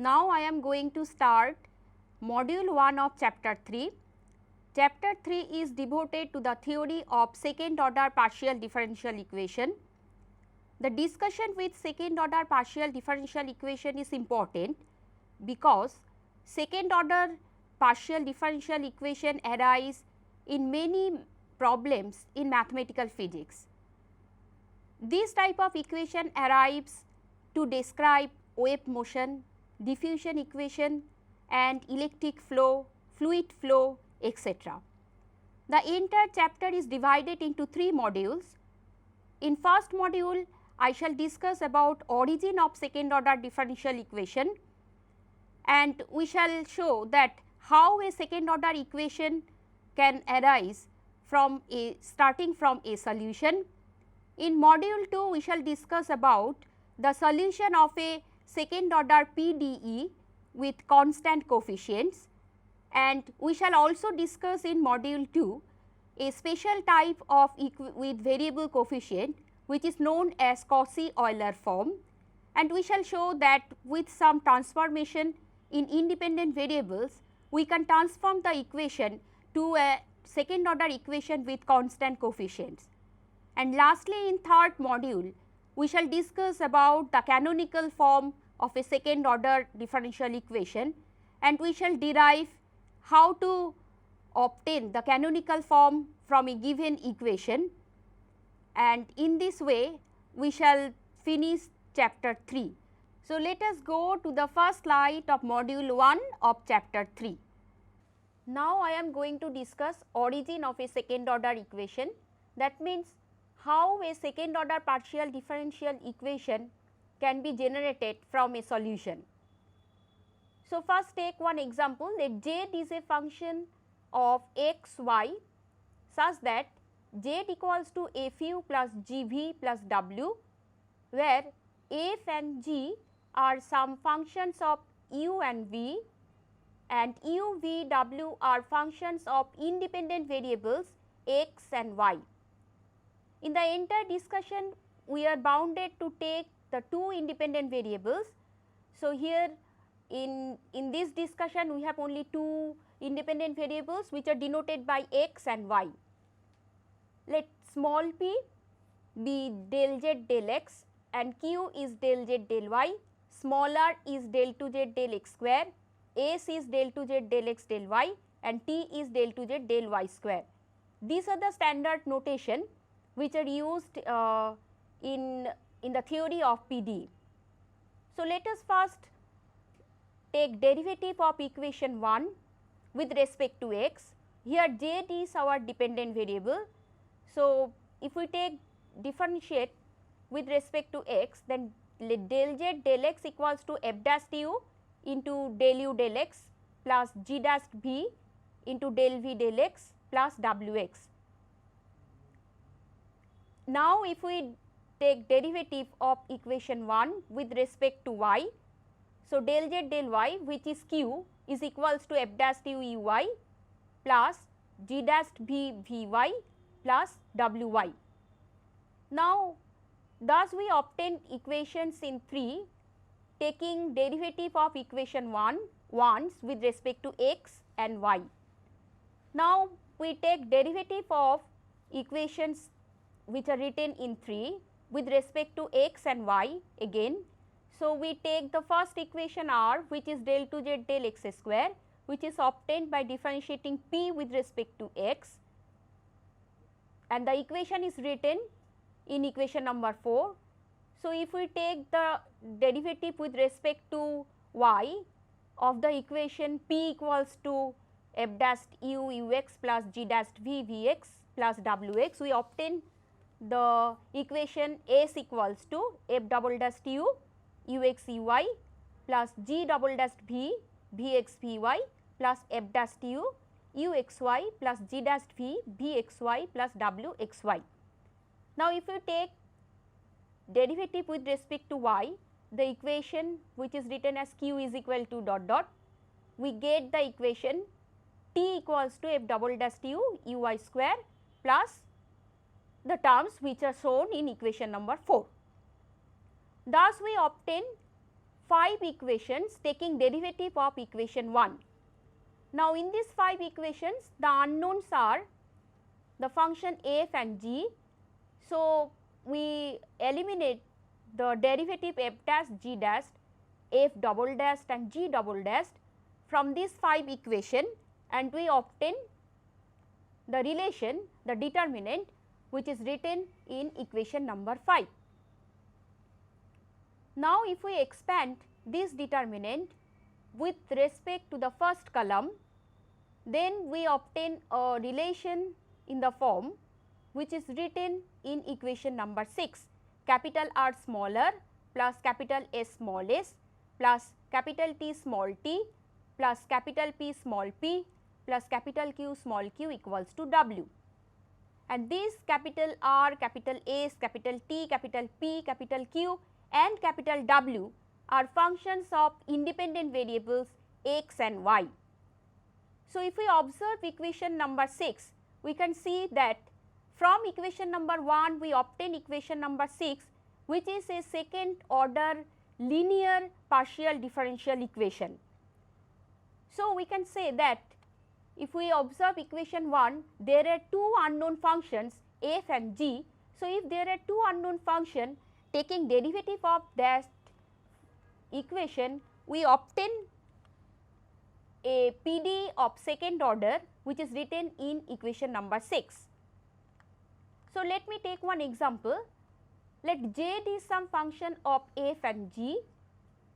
Now I am going to start module 1 of chapter 3. Chapter 3 is devoted to the theory of second order partial differential equation. The discussion with second order partial differential equation is important because second order partial differential equation arise in many problems in mathematical physics. This type of equation arrives to describe wave motion, diffusion equation and electric flow, fluid flow, etc. The entire chapter is divided into 3 modules. In first module, I shall discuss about origin of second order differential equation, and we shall show that how a second order equation can arise from starting from a solution. In module 2, we shall discuss about the solution of a second order PDE with constant coefficients, and we shall also discuss in module 2 a special type of with variable coefficient which is known as Cauchy-Euler form, and we shall show that with some transformation in independent variables we can transform the equation to a second order equation with constant coefficients. And lastly, in third module we shall discuss about the canonical form of a second order differential equation, and we shall derive how to obtain the canonical form from a given equation, and in this way we shall finish chapter 3. So, let us go to the first slide of module 1 of chapter 3. Now, I am going to discuss origin of a second order equation, that means how a second order partial differential equation can be generated from a solution. So, first take one example, that z is a function of x, y such that z equals to fu plus gv plus w, where f and g are some functions of u and v, and u, v, w are functions of independent variables x and y. In the entire discussion, we are bounded to take the 2 independent variables. So, here in this discussion we have only 2 independent variables which are denoted by x and y. Let small p be del z del x and q is del z del y, small r is del 2 z del x square, s is del 2 z del x del y and t is del 2 z del y square. These are the standard notation which are used in the theory of PD. So, let us first take derivative of equation 1 with respect to x. Here z is our dependent variable. So, if we take differentiate with respect to x, then del z del x equals to f dash u into del u del x plus g dash v into del v del x plus wx. Now, if we take derivative of equation 1 with respect to y, so del z del y, which is q, is equals to f dash u u y plus g dash v v y plus w y. Now, thus we obtain equations in 3 taking derivative of equation 1 once with respect to x and y. Now, we take derivative of equations which are written in 3 with respect to x and y again. So, we take the first equation r, which is del 2 z del x square, which is obtained by differentiating p with respect to x, and the equation is written in equation number 4. So, if we take the derivative with respect to y of the equation p equals to f dash u u x plus g dash v v x plus w x, we obtain the equation s equals to f double dash u u x u y plus g double dash v v x v y plus f dash u u x y plus g dash v v x y plus w x y. Now, if you take derivative with respect to y, the equation which is written as q is equal to dot dot, we get the equation t equals to f double dash u u y square plus the terms which are shown in equation number 4. Thus, we obtain 5 equations taking derivative of equation 1. Now, in these 5 equations the unknowns are the function f and g. So, we eliminate the derivative f dash, g dash, f double dash and g double dash from these 5 equation, and we obtain the relation, the determinant, which is written in equation number 5. Now, if we expand this determinant with respect to the first column, then we obtain a relation in the form which is written in equation number 6, capital R smaller plus capital S small s plus capital T small t plus capital P small p plus capital Q small q equals to W. And these capital R, capital S, capital T, capital P, capital Q and capital W are functions of independent variables x and y. So, if we observe equation number 6, we can see that from equation number 1 we obtain equation number 6, which is a second order linear partial differential equation. So, we can say that if we observe equation 1, there are two unknown functions f and g. So, if there are two unknown functions, taking derivative of that equation, we obtain a PD of second order, which is written in equation number 6. So, let me take one example. Let z is some function of f and g,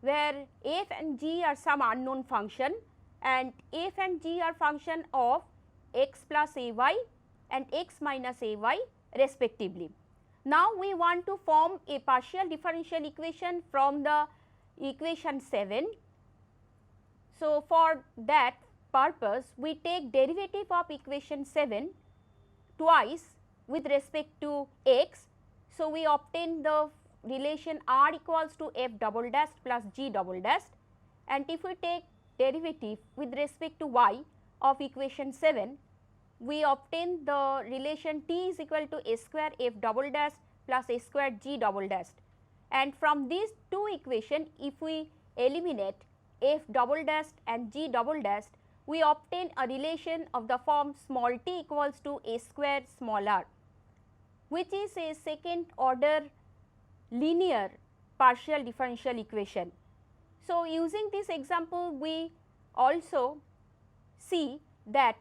where f and g are some unknown function and f and g are function of x plus ay and x minus ay respectively. Now, we want to form a partial differential equation from the equation 7. So, for that purpose we take derivative of equation 7 twice with respect to x. So, we obtain the relation r equals to f double dash plus g double dash, and if we take derivative with respect to y of equation 7, we obtain the relation t is equal to a square f double dash plus a square g double dash, and from these two equations if we eliminate f double dash and g double dash, we obtain a relation of the form small t equals to a square small r, which is a second order linear partial differential equation. So, using this example we also see that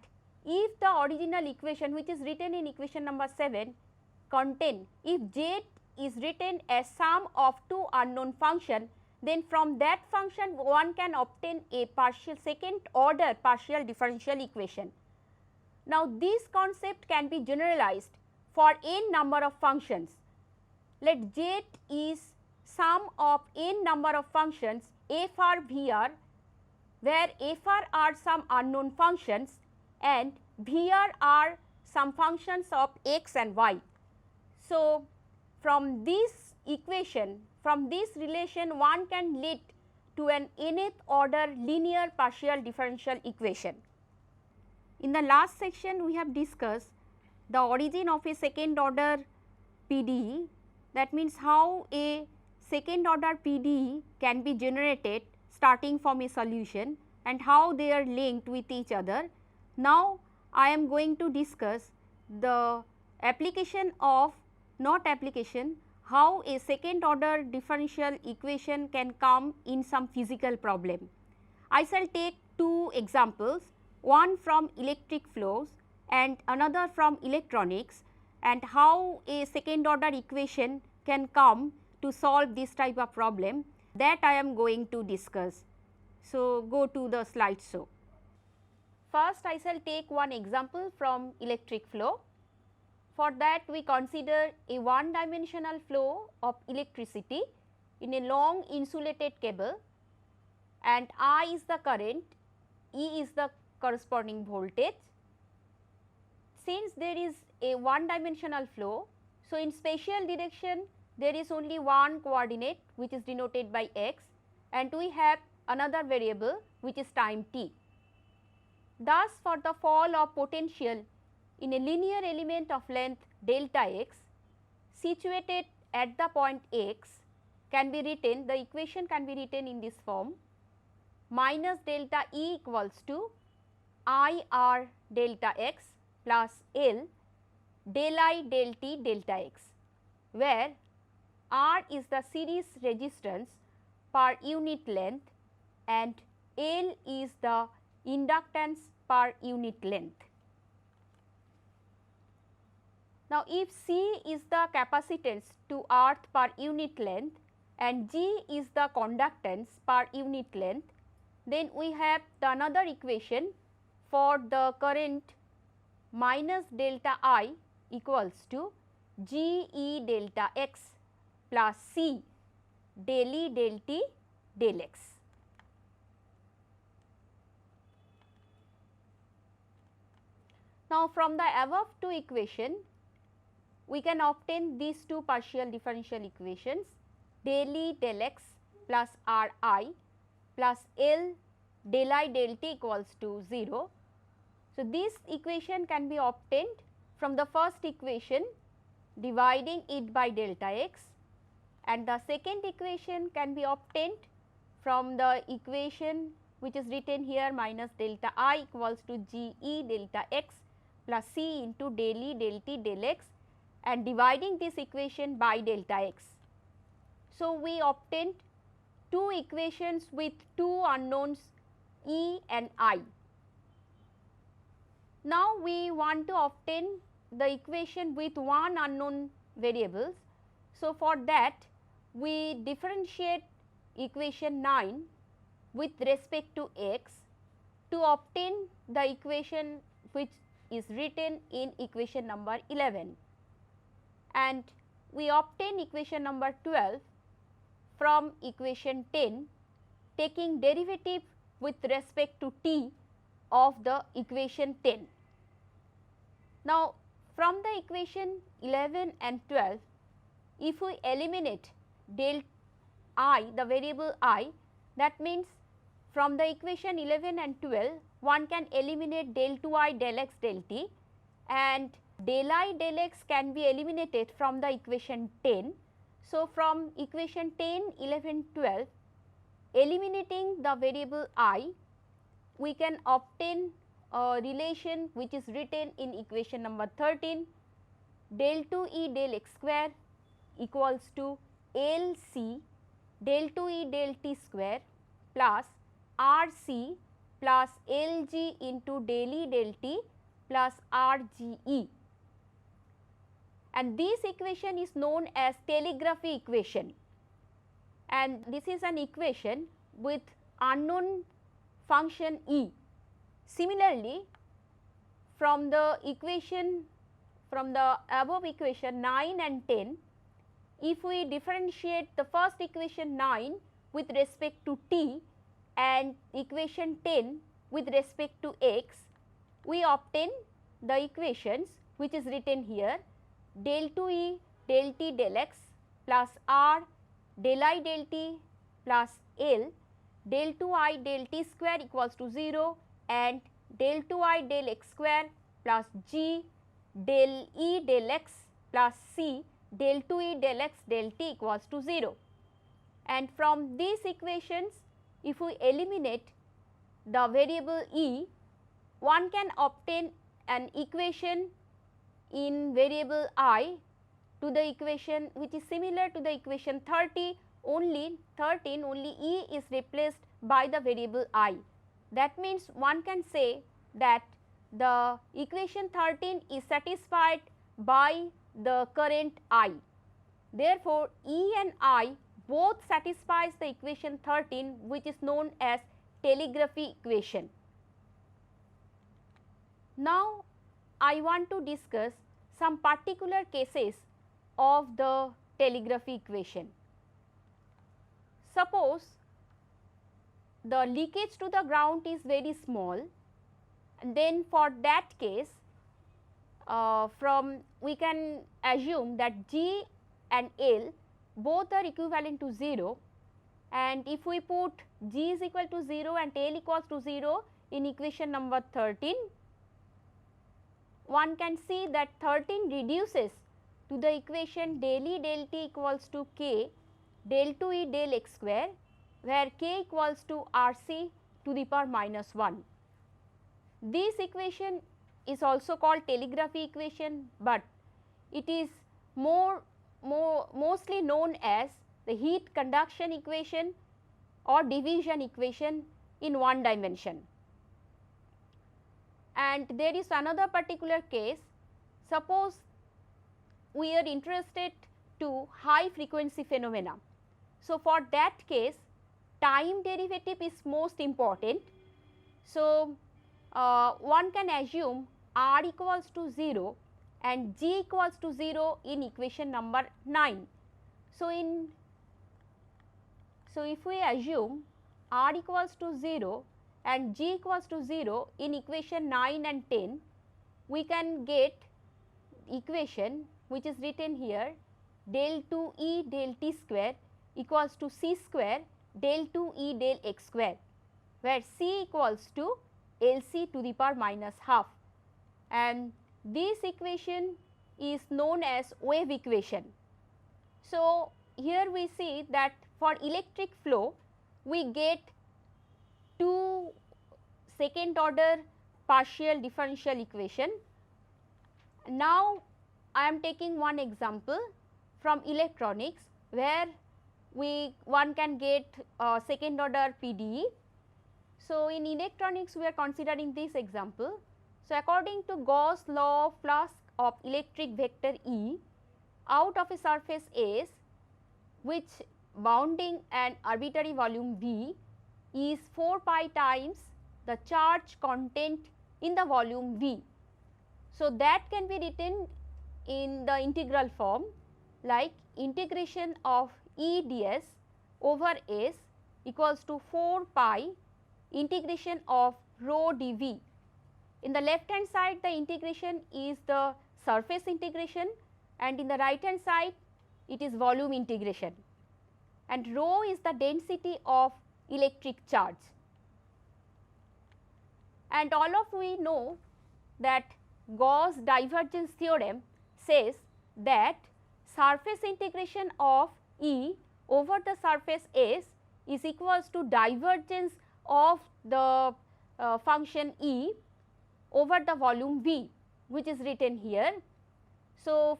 if the original equation which is written in equation number 7 contain, if z is written as sum of two unknown function, then from that function one can obtain a partial second order partial differential equation. Now, this concept can be generalized for n number of functions. Let z is sum of n number of functions fr vr, where fr are some unknown functions and vr are some functions of x and y. So, from this equation, from this relation one can lead to an nth order linear partial differential equation. In the last section we have discussed the origin of a second order PDE, that means how a second order PDE can be generated starting from a solution and how they are linked with each other. Now, I am going to discuss the application of, not application, how a second order differential equation can come in some physical problem. I shall take two examples, one from electric flows and another from electronics, and how a second order equation can come to solve this type of problem, that I am going to discuss. So, go to the slide show. First, I shall take one example from electric flow. For that, we consider a one dimensional flow of electricity in a long insulated cable, and I is the current, E is the corresponding voltage. Since there is a one dimensional flow, so in spatial direction there is only one coordinate which is denoted by x, and we have another variable which is time t. Thus, for the fall of potential in a linear element of length delta x situated at the point x, can be written, the equation can be written in this form: minus delta E equals to I r delta x plus L del I del t delta x, where R is the series resistance per unit length and L is the inductance per unit length. Now, if C is the capacitance to earth per unit length and G is the conductance per unit length, then we have the another equation for the current minus delta I equals to G E delta x plus C del E del t del x. Now, from the above two equations, we can obtain these two partial differential equations, del E del x plus R I plus L del I del t equals to 0. So, this equation can be obtained from the first equation dividing it by delta x, and the second equation can be obtained from the equation which is written here, minus delta I equals to G E delta x plus C into del E del t del x, and dividing this equation by delta x. So, we obtained two equations with two unknowns E and I. Now, we want to obtain the equation with one unknown variables. So, for that we differentiate equation 9 with respect to x to obtain the equation which is written in equation number 11, and we obtain equation number 12 from equation 10, taking derivative with respect to t of the equation 10. Now, from the equation 11 and 12, if we eliminate del I, the variable I, that means from the equation 11 and 12, one can eliminate del 2I del x del t, and del I del x can be eliminated from the equation 10. So, from equation 10, 11, 12, eliminating the variable I, we can obtain a relation which is written in equation number 13, del 2E del x square equals to L C del 2E del t square plus R C plus L G into del E del t plus R G E, and this equation is known as telegraphy equation, and this is an equation with unknown function E. Similarly, from the equation, from the above equation 9 and 10, if we differentiate the first equation 9 with respect to t and equation 10 with respect to x, we obtain the equations which is written here: del 2E del t del x plus R del I del t plus L del 2I del t square equals to 0, and del 2I del x square plus G del E del x plus C del 2E del x del t equals to 0. And from these equations, if we eliminate the variable E, one can obtain an equation in variable I to the equation which is similar to the equation 13, only E is replaced by the variable I. That means one can say that the equation 13 is satisfied by the current I. Therefore, E and I both satisfies the equation 13, which is known as telegraphy equation. Now, I want to discuss some particular cases of the telegraphy equation. Suppose the leakage to the ground is very small, and then for that case we can assume that G and L both are equivalent to 0, and if we put G is equal to 0 and L equals to 0 in equation number 13, one can see that 13 reduces to the equation del E del t equals to k del 2 E del x square, where k equals to RC to the power minus 1. This equation is also called telegraphy equation, but it is mostly known as the heat conduction equation or division equation in one dimension. And there is another particular case. Suppose we are interested to high frequency phenomena. So, for that case time derivative is most important. So, one can assume r equals to 0 and g equals to 0 in equation number 9. So, if we assume r equals to 0 and g equals to 0 in equation 9 and 10, we can get equation which is written here, del 2 E del t square equals to c square del 2 E del x square, where c equals to LC to the power minus half, and this equation is known as wave equation. So, here we see that for electric flow we get two second order partial differential equation. Now, I am taking one example from electronics where one can get second order PDE. So, in electronics we are considering this example. So, according to Gauss law of flux of electric vector E out of a surface S which bounding an arbitrary volume V is 4 pi times the charge content in the volume V. So, that can be written in the integral form like integration of E ds over S equals to 4 pi integration of rho dV. In the left hand side the integration is the surface integration, and in the right hand side it is volume integration, and rho is the density of electric charge. And all of we know that Gauss divergence theorem says that surface integration of E over the surface S is equals to divergence of the function E over the volume V, which is written here. So,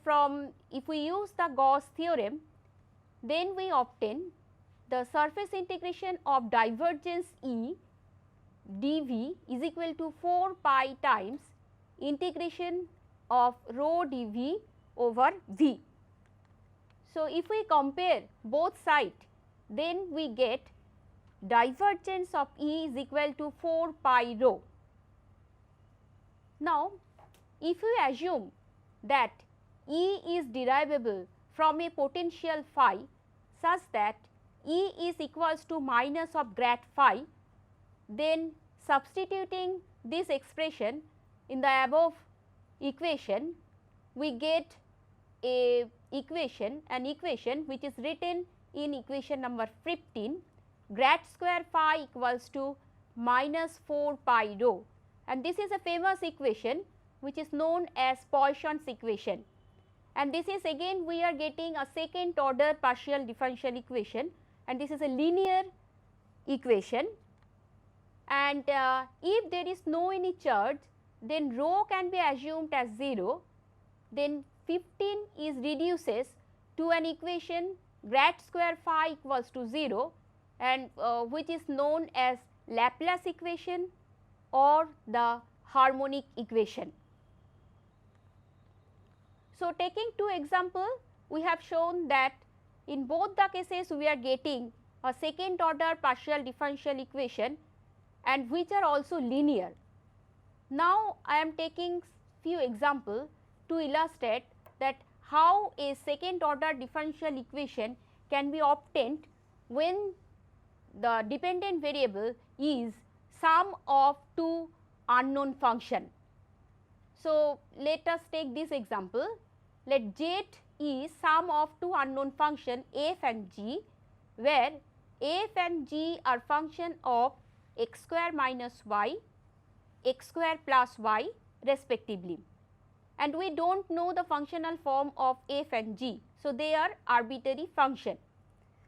if we use the Gauss theorem, then we obtain the surface integration of divergence E dV is equal to 4 pi times integration of rho dV over V. So, if we compare both sides, then we get divergence of E is equal to 4 pi rho. Now, if we assume that E is derivable from a potential phi such that E is equals to minus of grad phi, then substituting this expression in the above equation, we get an equation which is written in equation number 15, grad square phi equals to minus 4 pi rho, and this is a famous equation which is known as Poisson's equation, and this is again we are getting a second order partial differential equation, and this is a linear equation, and if there is no any charge, then rho can be assumed as 0, then 15 is reduces to an equation grad square phi equals to 0, and which is known as Laplace equation or the harmonic equation. So, taking two examples, we have shown that in both the cases we are getting a second order partial differential equation and which are also linear. Now, I am taking few examples to illustrate that how a second order differential equation can be obtained when the dependent variable is sum of two unknown function. So, let us take this example. Let Z is sum of two unknown function f and g, where f and g are function of x square minus y, x square plus y respectively, and we do not know the functional form of f and g. So, they are arbitrary function.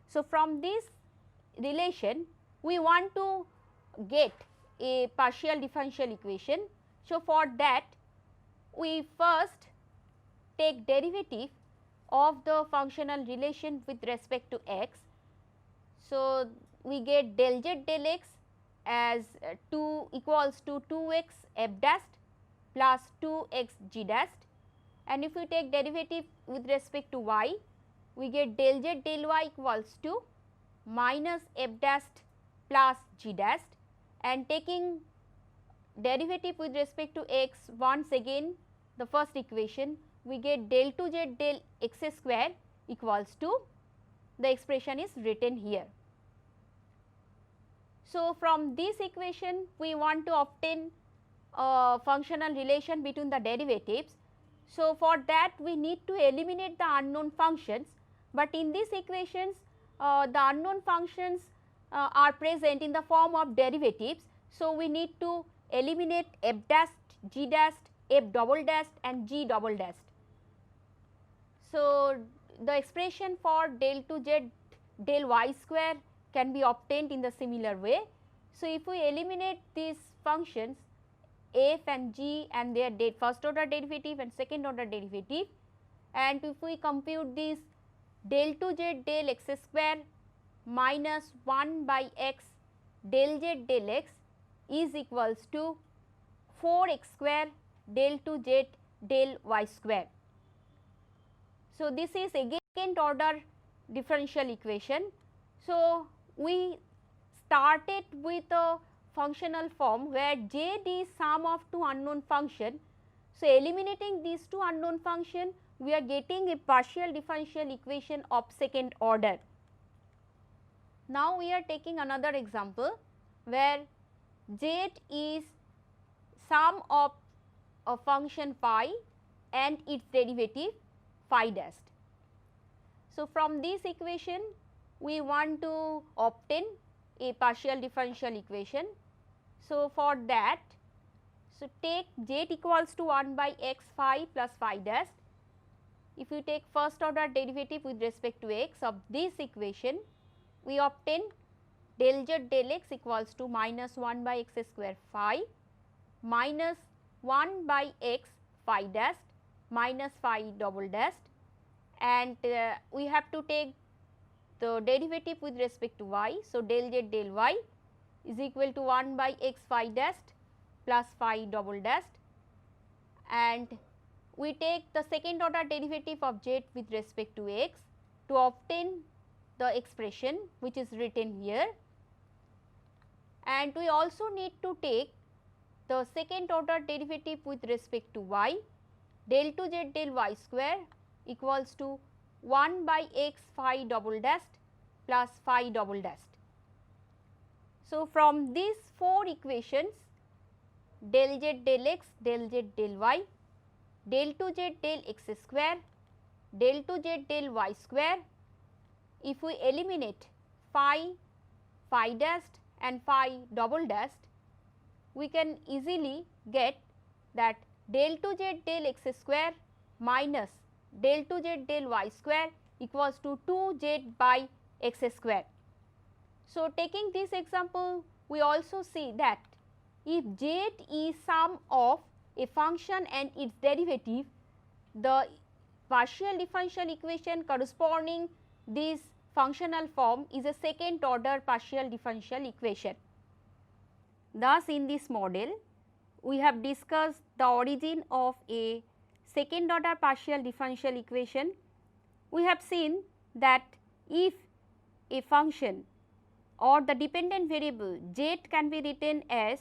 So, from this relation we want to get a partial differential equation. So, for that we first take derivative of the functional relation with respect to x. So, we get del z del x as 2 equals to 2x f dash plus 2x g dash, and if we take derivative with respect to y, we get del z del y equals to minus f dash plus g dash, and taking derivative with respect to x once again the first equation, we get del 2z del x square equals to, the expression is written here. So, from this equation we want to obtain a functional relation between the derivatives. So, for that we need to eliminate the unknown functions, but in these equations the unknown functions are present in the form of derivatives. So, we need to eliminate f dash, g dash, f double dash and g double dash. So, the expression for del 2z del y square can be obtained in the similar way. So, if we eliminate these functions f and g and their first order derivative and second order derivative, and if we compute this del 2z del x square minus 1 by x del z del x is equals to 4x square del 2z del y square. So, this is again second order differential equation. So, we started with a functional form where z is sum of two unknown function. So, eliminating these two unknown function, we are getting a partial differential equation of second order. Now, we are taking another example where z is sum of a function phi and its derivative phi dash. So, from this equation we want to obtain a partial differential equation. So, for that, so take z equals to 1 by x phi plus phi dash. If you take first order derivative with respect to x of this equation, we obtain del z del x equals to minus 1 by x square phi minus 1 by x phi dash minus phi double dash, and we have to take the derivative with respect to y. So, del z del y is equal to 1 by x phi dash plus phi double dash, and we take the second order derivative of z with respect to x to obtain the expression which is written here, and we also need to take the second order derivative with respect to y. Del 2z del y square equals to 1 by x phi double dash plus phi double dash. So, from these four equations, del z del x, del z del y, del 2z del x square, del 2z del y square, if we eliminate phi, phi dash and phi double dash, we can easily get that del 2z del x square minus del 2z del y square equals to 2z by x square. So, taking this example, we also see that if z is sum of a function and its derivative, the partial differential equation corresponding this functional form is a second order partial differential equation. Thus, in this model, we have discussed the origin of a second order partial differential equation. We have seen that if a function or the dependent variable z can be written as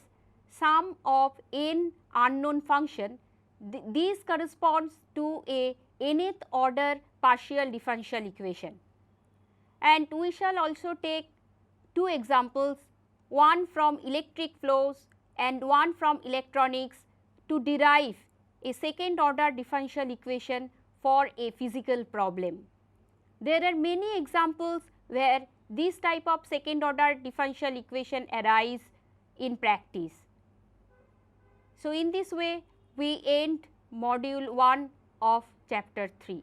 sum of n unknown function, this corresponds to a nth order partial differential equation. And we shall also take two examples, one from electric flows and one from electronics, to derive a second order differential equation for a physical problem. There are many examples where this type of second order differential equation arise in practice. So, in this way we end module 1 of chapter 3.